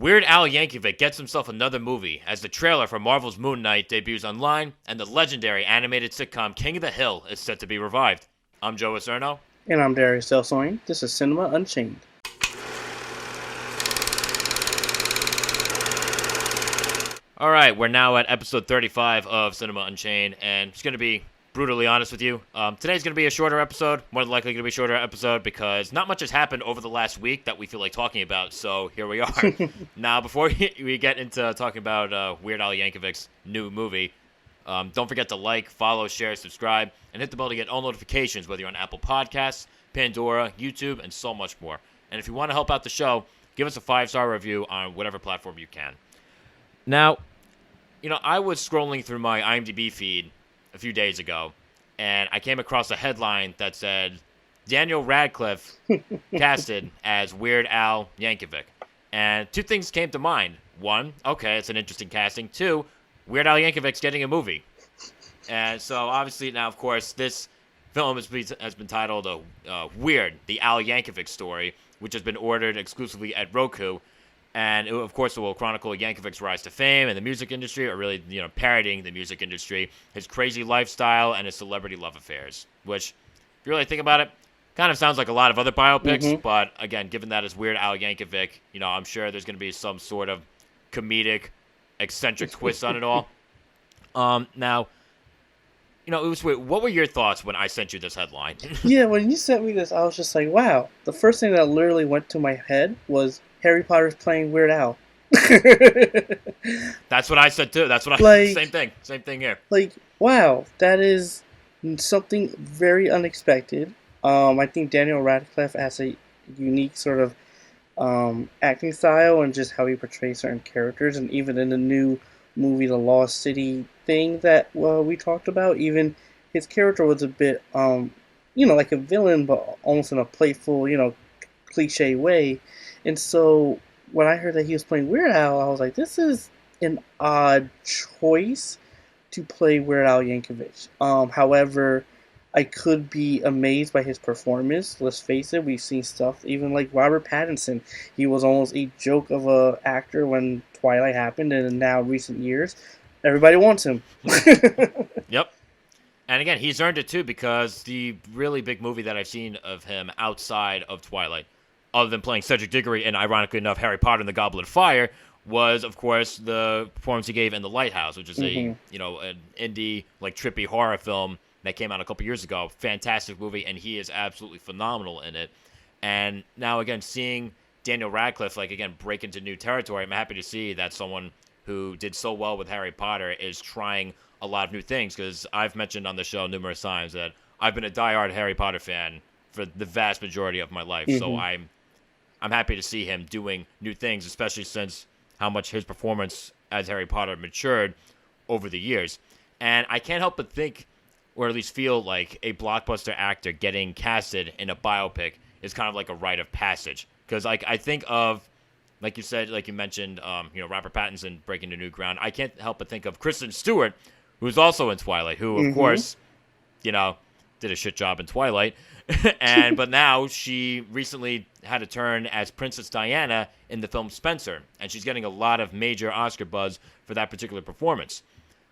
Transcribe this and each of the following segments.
Weird Al Yankovic gets himself another movie as the trailer for Marvel's Moon Knight debuts online, and the legendary animated sitcom King of the Hill is set to be revived. I'm Joe Acierno. And I'm Darius Delsoin. This is Cinema Unchained. All right, we're now at episode 35 of Cinema Unchained, and I'm just going to be brutally honest with you. Today's going to be a shorter episode, more than likely going to be a shorter episode, because not much has happened over the last week that we feel like talking about, so here we are. Now, before we get into talking about Weird Al Yankovic's new movie, don't forget to like, follow, share, subscribe, and hit the bell to get all notifications, whether you're on Apple Podcasts, Pandora, YouTube, and so much more. And if you want to help out the show, give us a 5-star review on whatever platform you can. Now, I was scrolling through my IMDb feed a few days ago, and I came across a headline that said, Daniel Radcliffe casted as Weird Al Yankovic. And two things came to mind. One, okay, it's an interesting casting. Two, Weird Al Yankovic's getting a movie. And so, obviously, now, of course, this film has been titled Weird, the Al Yankovic Story, which has been ordered exclusively at Roku. And, of course, it will chronicle Yankovic's rise to fame in the music industry, or really, parodying the music industry, his crazy lifestyle, and his celebrity love affairs. Which, if you really think about it, kind of sounds like a lot of other biopics. But, again, given that it's Weird Al Yankovic, I'm sure there's going to be some sort of comedic, eccentric twist on it all. Now, it was weird. What were your thoughts when I sent you this headline? Yeah, when you sent me this, I was just like, wow. The first thing that literally went to my head was Harry Potter's playing Weird Al. That's what I said too. Same thing here. Like, wow, that is something very unexpected. I think Daniel Radcliffe has a unique sort of acting style and just how he portrays certain characters, and even in the new movie, The Lost City thing that we talked about, even his character was a bit, like a villain, but almost in a playful, cliche way. And so when I heard that he was playing Weird Al, I was like, this is an odd choice to play Weird Al Yankovic. However, I could be amazed by his performance. Let's face it, we've seen stuff even like Robert Pattinson. He was almost a joke of a actor when Twilight happened, and in now recent years, everybody wants him. Yep. And again, he's earned it too, because the really big movie that I've seen of him outside of Twilight, other than playing Cedric Diggory and, ironically enough, Harry Potter and the Goblet of Fire, was, of course, the performance he gave in The Lighthouse, which is an indie, trippy horror film that came out a couple years ago. Fantastic movie, and he is absolutely phenomenal in it. And now, again, seeing Daniel Radcliffe, break into new territory, I'm happy to see that someone who did so well with Harry Potter is trying a lot of new things, because I've mentioned on the show numerous times that I've been a diehard Harry Potter fan for the vast majority of my life. So I'm happy to see him doing new things, especially since how much his performance as Harry Potter matured over the years. And I can't help but think, or at least feel like, a blockbuster actor getting casted in a biopic is kind of like a rite of passage. Because I think of, like you said, like you mentioned, Robert Pattinson breaking new ground. I can't help but think of Kristen Stewart, who's also in Twilight, who, of course, did a shit job in Twilight. But now she recently had a turn as Princess Diana in the film Spencer, and she's getting a lot of major Oscar buzz for that particular performance.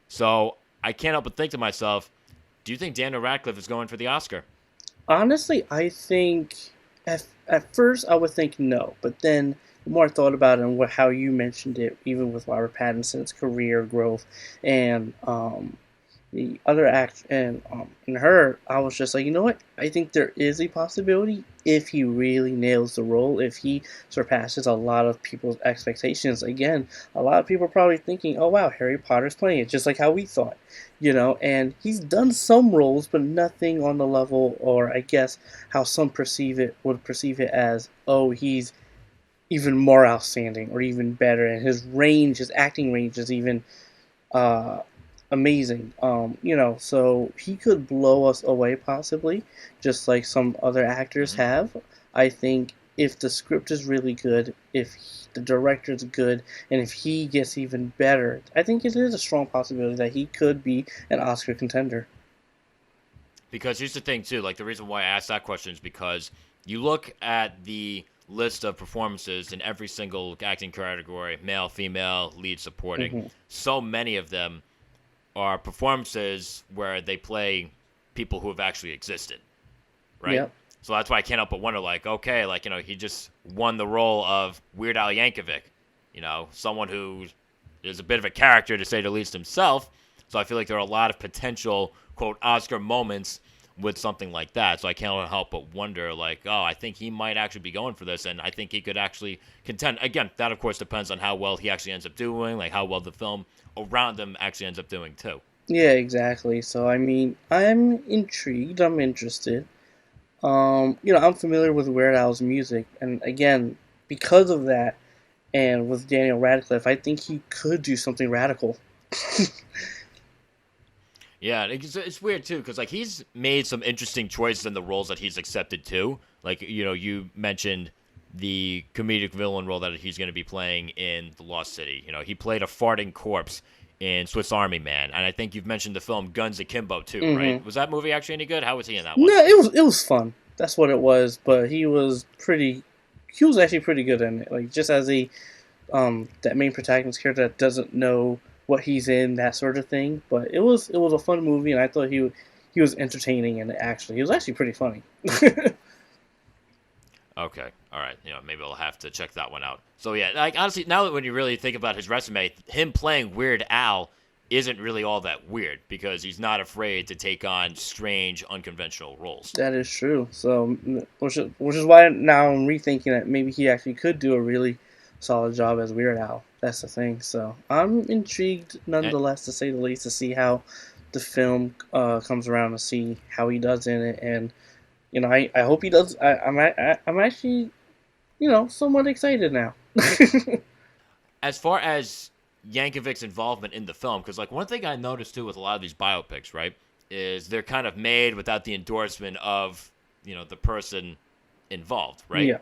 So I can't help but think to myself, do you think Daniel Radcliffe is going for the Oscar? Honestly, I think at first I would think no, but then the more I thought about it and how you mentioned it, even with Robert Pattinson's career growth and the other act and in her, I was just like, you know what? I think there is a possibility if he really nails the role, if he surpasses a lot of people's expectations. Again, a lot of people are probably thinking, oh wow, Harry Potter's playing it, just like how we thought, and he's done some roles, but nothing on the level, or I guess how some would perceive it as, oh, he's even more outstanding or even better, and his acting range is even amazing. So he could blow us away possibly, just like some other actors have. I think if the script is really good, if the director's good, and if he gets even better, I think it is a strong possibility that he could be an Oscar contender. Because here's the thing too, the reason why I asked that question is because you look at the list of performances in every single acting category, male, female, lead, supporting. Mm-hmm. So many of them are performances where they play people who have actually existed, right? Yep. So that's why I can't help but wonder, like, okay, like, he just won the role of Weird Al Yankovic, someone who is a bit of a character, to say the least, himself. So I feel like there are a lot of potential, quote, Oscar moments with something like that. So I can't help but wonder, like, oh, I think he might actually be going for this, and I think he could actually contend. Again, that, of course, depends on how well he actually ends up doing, like how well the film around him actually ends up doing, too. Yeah, exactly. So, I mean, I'm intrigued. I'm interested. I'm familiar with Weird Al's music, and again, because of that, and with Daniel Radcliffe, I think he could do something radical. Yeah, it's weird too, because like he's made some interesting choices in the roles that he's accepted too. Like you mentioned the comedic villain role that he's going to be playing in The Lost City. He played a farting corpse in Swiss Army Man, and I think you've mentioned the film Guns Akimbo too, right? Mm-hmm. Was that movie actually any good? How was he in that one? No, it was fun. That's what it was. But he was pretty. He was actually pretty good in it. Like just as a that main protagonist character that doesn't know what he's in, that sort of thing. But it was a fun movie, and I thought he was entertaining, and actually he was actually pretty funny. Okay, all right. Maybe I'll have to check that one out. So yeah, like honestly, now that when you really think about his resume, him playing Weird Al isn't really all that weird because he's not afraid to take on strange, unconventional roles. That is true. So, which is why now I'm rethinking that maybe he actually could do a really solid job as Weird Al. That's the thing. So I'm intrigued, And, nonetheless, to say the least, to see how the film comes around, to see how he does in it, and I hope he does. I'm actually somewhat excited now. as far as Yankovic's involvement in the film, because like one thing I noticed too with a lot of these biopics, right, is they're kind of made without the endorsement of the person involved, right? Yeah.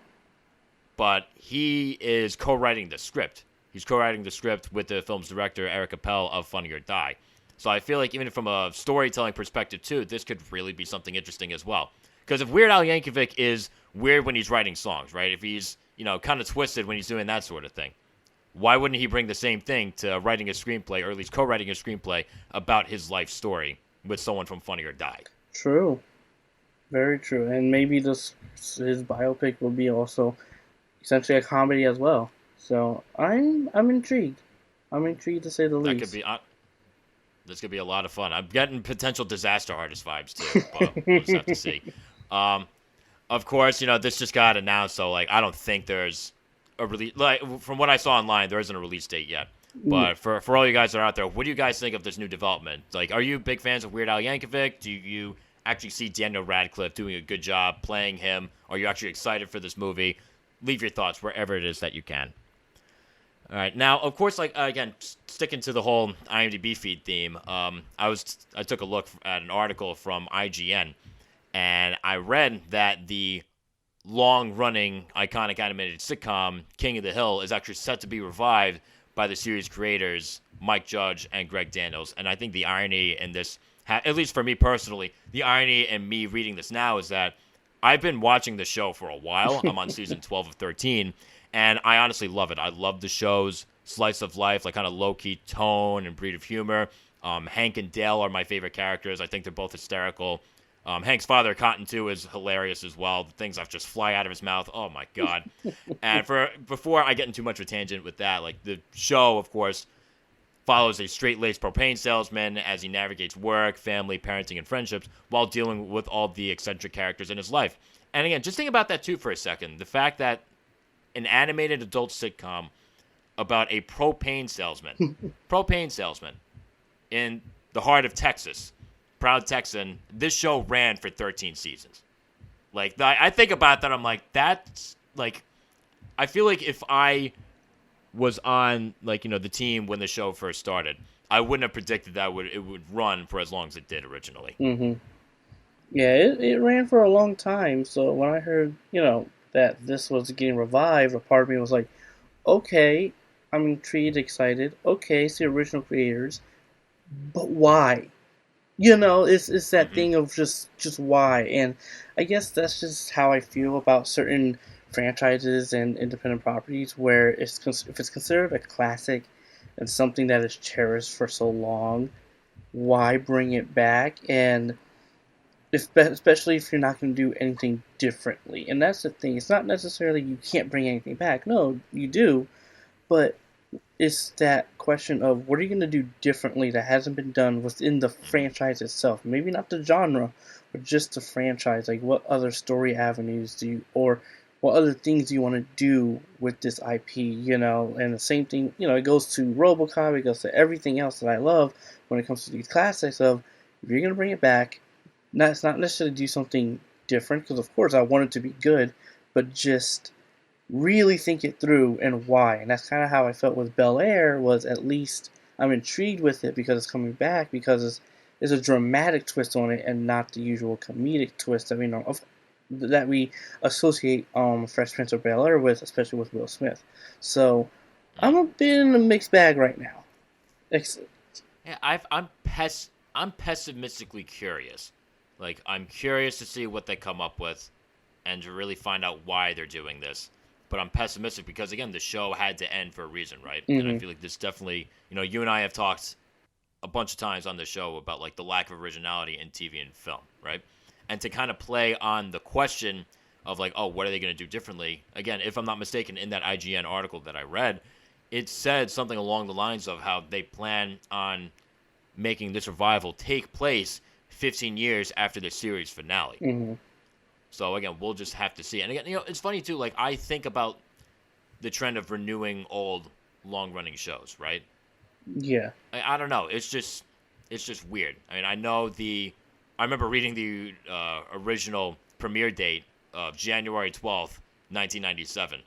But he is co-writing the script. He's co-writing the script with the film's director Eric Appel of Funny or Die. So I feel like even from a storytelling perspective too, this could really be something interesting as well. Because if Weird Al Yankovic is weird when he's writing songs, right? If he's kind of twisted when he's doing that sort of thing, why wouldn't he bring the same thing to writing a screenplay, or at least co-writing a screenplay about his life story with someone from Funny or Die? True. Very true. And maybe his biopic will be also essentially a comedy as well. So I'm intrigued. I'm intrigued to say the That least. could be. This could be a lot of fun. I'm getting potential disaster artist vibes too. But we'll just have to see. Of course, this just got announced, so like I don't think there's a release. Like from what I saw online, there isn't a release date yet. But for all you guys that are out there, what do you guys think of this new development? Like, are you big fans of Weird Al Yankovic? Do you actually see Daniel Radcliffe doing a good job playing him? Are you actually excited for this movie? Leave your thoughts wherever it is that you can. All right, now of course, like again, sticking to the whole IMDb feed theme, I took a look at an article from IGN, and I read that the long-running iconic animated sitcom King of the Hill is actually set to be revived by the series creators Mike Judge and Greg Daniels. And I think the irony in this, at least for me personally, the irony in me reading this now is that I've been watching the show for a while. I'm on season 12 of 13, and I honestly love it. I love the show's slice of life, like kind of low-key tone and breed of humor. Hank and Dale are my favorite characters. I think they're both hysterical. Hank's father, Cotton, too, is hilarious as well. The things that just fly out of his mouth. Oh, my God. And before I get into too much of a tangent with that, like the show, of course, follows a straight-laced propane salesman as he navigates work, family, parenting, and friendships while dealing with all the eccentric characters in his life. And again, just think about that, too, for a second. The fact that an animated adult sitcom about a propane salesman in the heart of Texas, proud Texan, this show ran for 13 seasons. Like, I think about that, I'm like, that's, like, I feel like if I was on, like, the team when the show first started, I wouldn't have predicted that it would run for as long as it did originally. Mm-hmm. Yeah, it ran for a long time, so when I heard, that this was getting revived, a part of me was like, okay, I'm intrigued, excited, okay, it's the original creators, but why? It's that thing of just why, and I guess that's just how I feel about certain franchises and independent properties where if it's considered a classic and something that is cherished for so long, why bring it back? And especially if you're not going to do anything differently. And that's the thing. It's not necessarily you can't bring anything back. No, you do. But it's that question of what are you going to do differently that hasn't been done within the franchise itself? Maybe not the genre, but just the franchise. Like what other story avenues do you, or what other things do you want to do with this IP, And the same thing, it goes to RoboCop, it goes to everything else that I love when it comes to these classics of if you're going to bring it back, it's not necessarily do something different, because of course I want it to be good, but just really think it through and why. And that's kind of how I felt with Bel Air, was at least I'm intrigued with it because it's coming back, because it's a dramatic twist on it and not the usual comedic twist that we know of, that we associate Fresh Prince of Bel Air with, especially with Will Smith. So I'm a bit in a mixed bag right now. Yeah, I'm pessimistically curious. Like, I'm curious to see what they come up with and to really find out why they're doing this. But I'm pessimistic because, again, the show had to end for a reason, right? Mm-hmm. And I feel like this definitely, you and I have talked a bunch of times on the show about, like, the lack of originality in TV and film, right? And to kind of play on the question of, like, oh, what are they going to do differently? Again, if I'm not mistaken, in that IGN article that I read, it said something along the lines of how they plan on making this revival take place 15 years after the series finale. Mm-hmm. So, again, we'll just have to see. And, again, it's funny, too. Like, I think about the trend of renewing old, long-running shows, right? Yeah. I don't know. It's just weird. I mean, I remember reading the original premiere date of January 12th, 1997.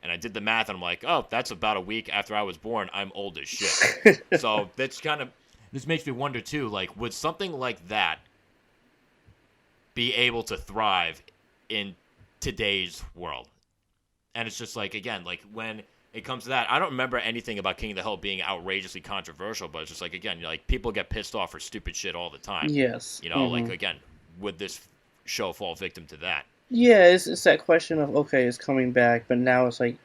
And I did the math, and I'm like, oh, that's about a week after I was born. I'm old as shit. So, this makes me wonder, too, like, would something like that be able to thrive in today's world? And it's just like, again, like when it comes to that, I don't remember anything about King of the Hill being outrageously controversial, but it's just like, again, like people get pissed off for stupid shit all the time. Yes. Like, again, would this show fall victim to that? Yeah, it's that question of, okay, it's coming back, but now it's like,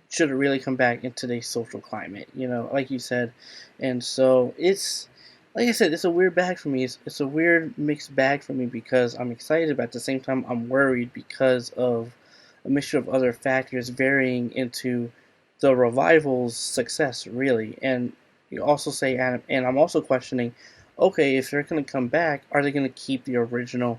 should it really come back in today's social climate, like you said. And so it's, like I said, it's a weird bag for me. It's a weird mixed bag for me because I'm excited, but at the same time I'm worried because of a mixture of other factors varying into the revival's success, really. And you also say, and I'm also questioning, okay, if they're going to come back, are they going to keep the original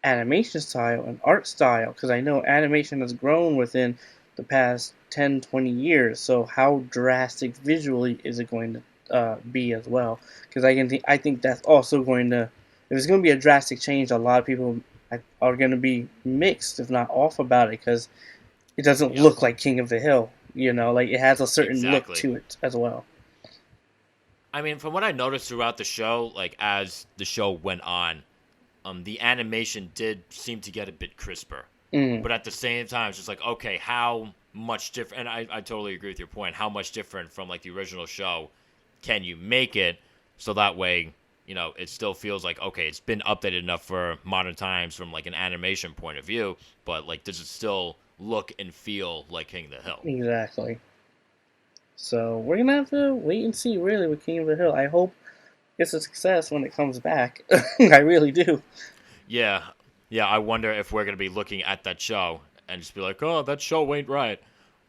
animation style and art style? Because I know animation has grown within the past 10, 20 years, so how drastic visually is it going to be as well? Because I think that's also going to, if it's going to be a drastic change, a lot of people are going to be mixed, if not off about it, because it doesn't look like King of the Hill. Like it has a certain look to it as well. I mean, from what I noticed throughout the show, like as the show went on, the animation did seem to get a bit crisper. But at the same time, it's just like, okay, how much different? And I totally agree with your point. How much different from like the original show can you make it so that way, it still feels like, okay, it's been updated enough for modern times from like an animation point of view, but like, does it still look and feel like King of the Hill? Exactly. So we're gonna have to wait and see, really, with King of the Hill. I hope it's a success when it comes back. I really do. Yeah, I wonder if we're gonna be looking at that show and just be like, oh, that show ain't right.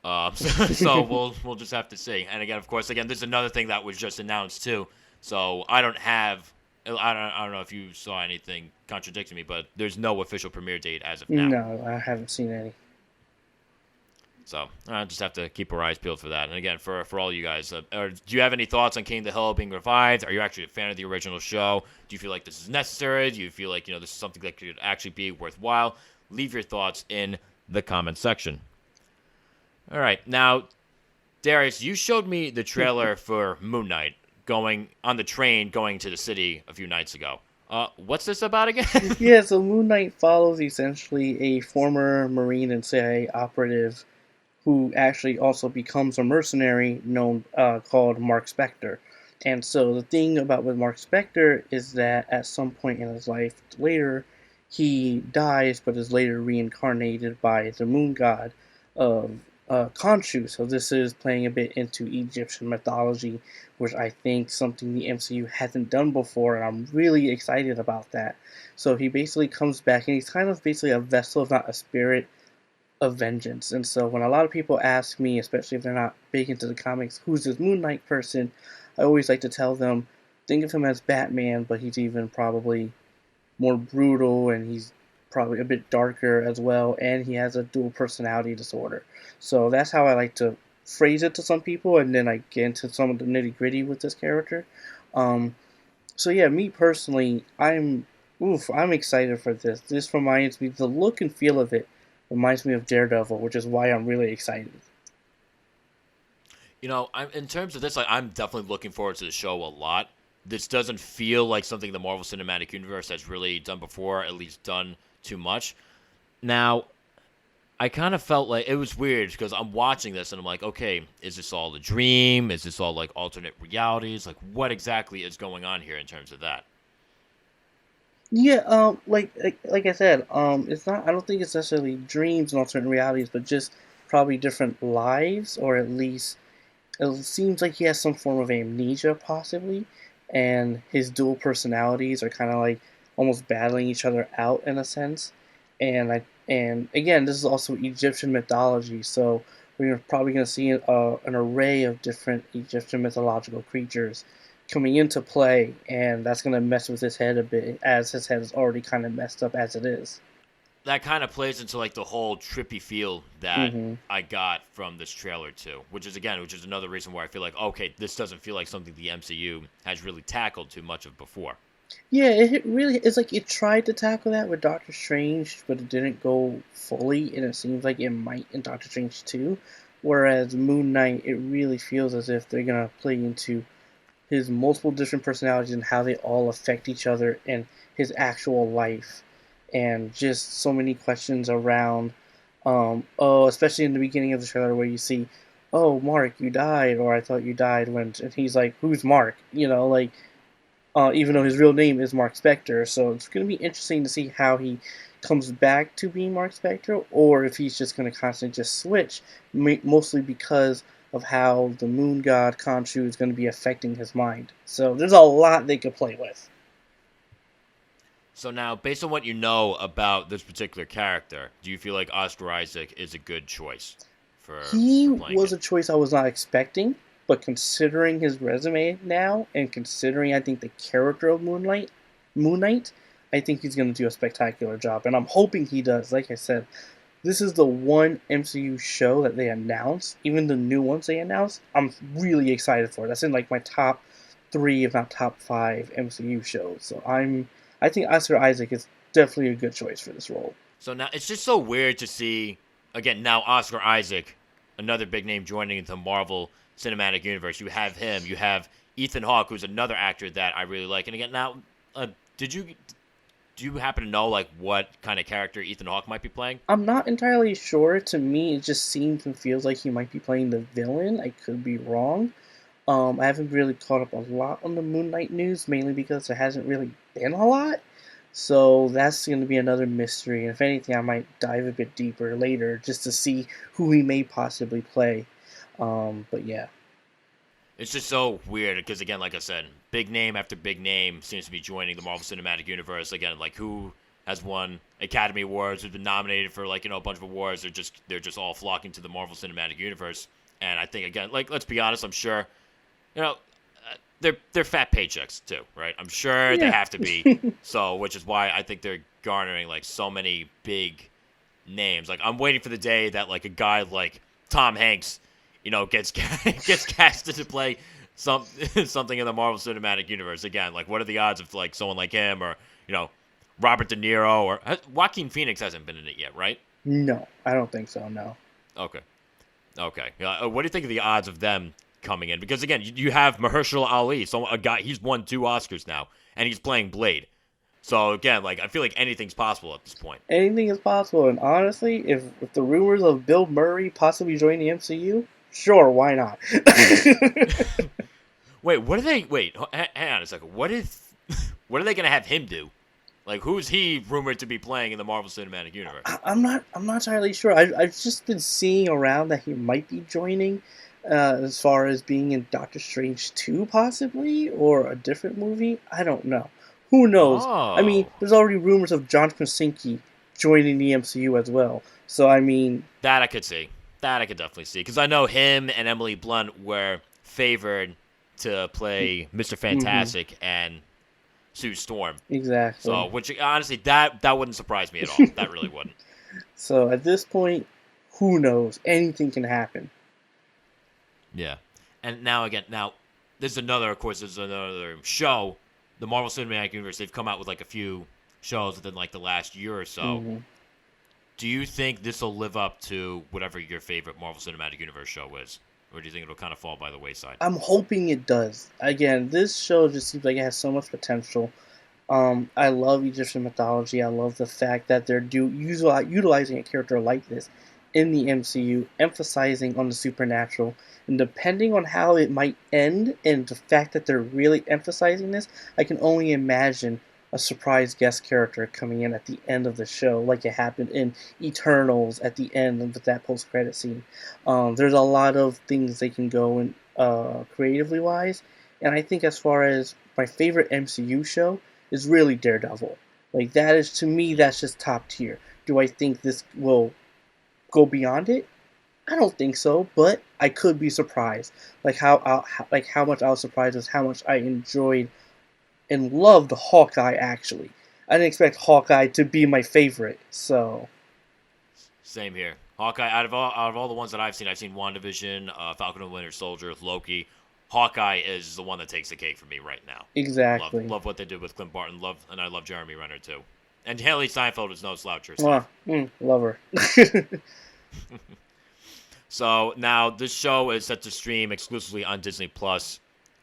So we'll just have to see. And again, of course, this is another thing that was just announced too. So I don't know if you saw anything contradicting me, but there's no official premiere date as of now. No, I haven't seen any. So I just have to keep our eyes peeled for that. And again, for all you guys, do you have any thoughts on King of the Hill being revived? Are you actually a fan of the original show? Do you feel like this is necessary? Do you feel like this is something that could actually be worthwhile? Leave your thoughts in the comment section. All right, now, Darius, you showed me the trailer for Moon Knight going on the train going to the city a few nights ago. What's this about again? Yeah, so Moon Knight follows essentially a former Marine and CIA operative who actually also becomes a mercenary called Mark Spector. And so the thing with Mark Spector is that at some point in his life later, he dies but is later reincarnated by the moon god of Khonshu. So this is playing a bit into Egyptian mythology, which I think something the MCU hasn't done before, and I'm really excited about that. So he basically comes back, and he's kind of basically a vessel, if not a spirit, of vengeance. And so when a lot of people ask me, especially if they're not big into the comics, who's this Moon Knight person, I always like to tell them, think of him as Batman, but he's even probably more brutal, and he's probably a bit darker as well, and he has a dual personality disorder. So that's how I like to phrase it to some people, and then I get into some of the nitty gritty with this character. Um, so yeah, me personally, I'm excited for this. This reminds me, the look and feel of it reminds me of Daredevil, which is why I'm really excited. In terms of this, like, I'm definitely looking forward to the show a lot. This doesn't feel like something the Marvel Cinematic Universe has really done before, at least done too much. Now, I kind of felt like it was weird because I'm watching this and I'm like, okay, is this all a dream? Is this all like alternate realities? Like, what exactly is going on here in terms of that? Yeah, like I said, it's not. I don't think it's necessarily dreams and alternate realities, but just probably different lives, or at least it seems like he has some form of amnesia, possibly, and his dual personalities are kind of like almost battling each other out in a sense. And again, this is also Egyptian mythology, so we're probably going to see an array of different Egyptian mythological creatures coming into play, and that's going to mess with his head a bit, as his head is already kind of messed up as it is. That kind of plays into like the whole trippy feel that Mm-hmm. I got from this trailer too, which is another reason why I feel like, okay, this doesn't feel like something the MCU has really tackled too much of before. Yeah, it really it's like it tried to tackle that with Doctor Strange, but it didn't go fully, and it seems like it might in Doctor Strange 2. Whereas Moon Knight, it really feels as if they're gonna play into his multiple different personalities and how they all affect each other in his actual life, and just so many questions around, especially in the beginning of the trailer where you see, oh, Mark, you died, or I thought you died, when and he's like, who's Mark? Like, even though his real name is Mark Spector. So it's going to be interesting to see how he comes back to being Mark Spector, or if he's just going to constantly just switch, mostly because of how the moon god Khonshu is going to be affecting his mind. So there's a lot they could play with. So now, based on what you know about this particular character, do you feel like Oscar Isaac is a good choice He for playing was it? a choice I was not expecting, but considering his resume now, and considering I think the character of Moon Knight, I think he's going to do a spectacular job, and I'm hoping he does. Like I said, this is the one MCU show that they announced, even the new ones they announced. I'm really excited for it. That's in like my top three, if not top five MCU shows. So I think Oscar Isaac is definitely a good choice for this role. So now it's just so weird to see again now Oscar Isaac, another big name joining the Marvel Cinematic Universe. You have him. You have Ethan Hawke, who's another actor that I really like. And again, now, did you do you happen to know like what kind of character Ethan Hawke might be playing? I'm not entirely sure. To me, it just seems and feels like he might be playing the villain. I could be wrong. I haven't really caught up a lot on the Moon Knight news, mainly because there hasn't really been a lot. So that's going to be another mystery. And if anything, I might dive a bit deeper later just to see who he may possibly play. But yeah. It's just so weird because again, like I said, big name after big name seems to be joining the Marvel Cinematic Universe. Again, like who has won Academy Awards, who's been nominated for like a bunch of awards. They're just all flocking to the Marvel Cinematic Universe. And I think again, like let's be honest, I'm sure, you know, they're fat paychecks too, right? I'm sure they Yeah. have to be. So, which is why I think they're garnering like so many big names. Like I'm waiting for the day that like a guy like Tom Hanks, gets gets casted to play some something in the Marvel Cinematic Universe again. Like what are the odds of like someone like him or Robert De Niro or Joaquin Phoenix hasn't been in it yet, right? No, I don't think so, no. Okay. Okay. What do you think of the odds of them coming in? Because again, you have Mahershala Ali, so a guy he's won 2 Oscars now, and he's playing Blade. So again, like I feel like anything's possible at this point. Anything is possible, and honestly, if the rumors of Bill Murray possibly joining the MCU, sure, why not? Wait, what are they? Wait, hang on a second. What are they gonna have him do? Like, who's he rumored to be playing in the Marvel Cinematic Universe? I'm not entirely sure. I've just been seeing around that he might be joining, as far as being in Doctor Strange 2 possibly, or a different movie. I don't know. Who knows? I mean, Oh, there's already rumors of John Krasinski joining the MCU as well. So I mean, that I could see. That I could definitely see. Because I know him and Emily Blunt were favored to play Mr. hmm Fantastic and Sue Storm. So, exactly. which honestly, that wouldn't surprise me at all. That really wouldn't. So at this point, who knows? Anything can happen. Yeah. And now, there's another show. The Marvel Cinematic Universe, they've come out with like a few shows within like the last year or so. hmm Do you think this will live up to whatever your favorite Marvel Cinematic Universe show is? Or do you think it'll kind of fall by the wayside? I'm hoping it does. Again, this show just seems like it has so much potential. I love Egyptian mythology. I love the fact that they're utilizing a character like this in the MCU, emphasizing on the supernatural. And depending on how it might end, and the fact that they're really emphasizing this, I can only imagine a surprise guest character coming in at the end of the show, like it happened in Eternals at the end with that post-credit scene. There's a lot of things they can go in creatively wise, and I think as far as my favorite MCU show is really Daredevil. Like that is to me that's just top tier. Do I think this will go beyond it? I don't think so, but I could be surprised. Like how much I was surprised was how much I enjoyed and loved Hawkeye actually. I didn't expect Hawkeye to be my favorite. So, Same here. Hawkeye, out of all the ones that I've seen WandaVision, Falcon and Winter Soldier, Loki. Hawkeye is the one that takes the cake for me right now. exactly. Love what they did with Clint Barton. And I love Jeremy Renner too. And Haley Steinfeld is no slouch Mwah. herself. Love her. So now this show is set to stream exclusively on Disney Plus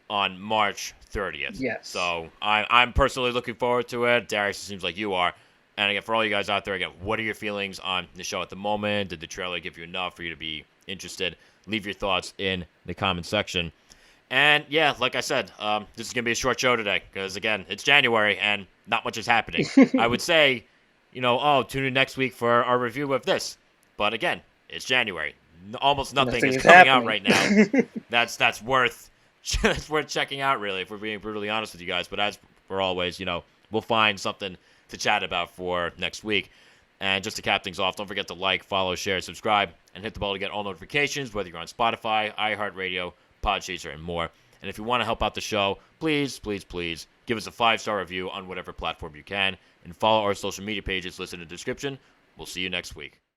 on March 30th. Yes. So I'm personally looking forward to it. Darius, it seems like you are. And again, for all you guys out there, again, what are your feelings on the show at the moment? Did the trailer give you enough for you to be interested? Leave your thoughts in the comment section. And yeah, like I said, this is going to be a short show today because, again, it's January and not much is happening. I would say, tune in next week for our review of this. But again, it's January. Almost nothing is coming out right now. That's worth that's worth checking out, really, if we're being brutally honest with you guys. But as for always, we'll find something to chat about for next week. And just to cap things off, don't forget to like, follow, share, subscribe, and hit the bell to get all notifications, whether you're on Spotify, iHeartRadio, Podchaser, and more. And if you want to help out the show, please, please, please give us a 5-star review on whatever platform you can, and follow our social media pages listed in the description. We'll see you next week.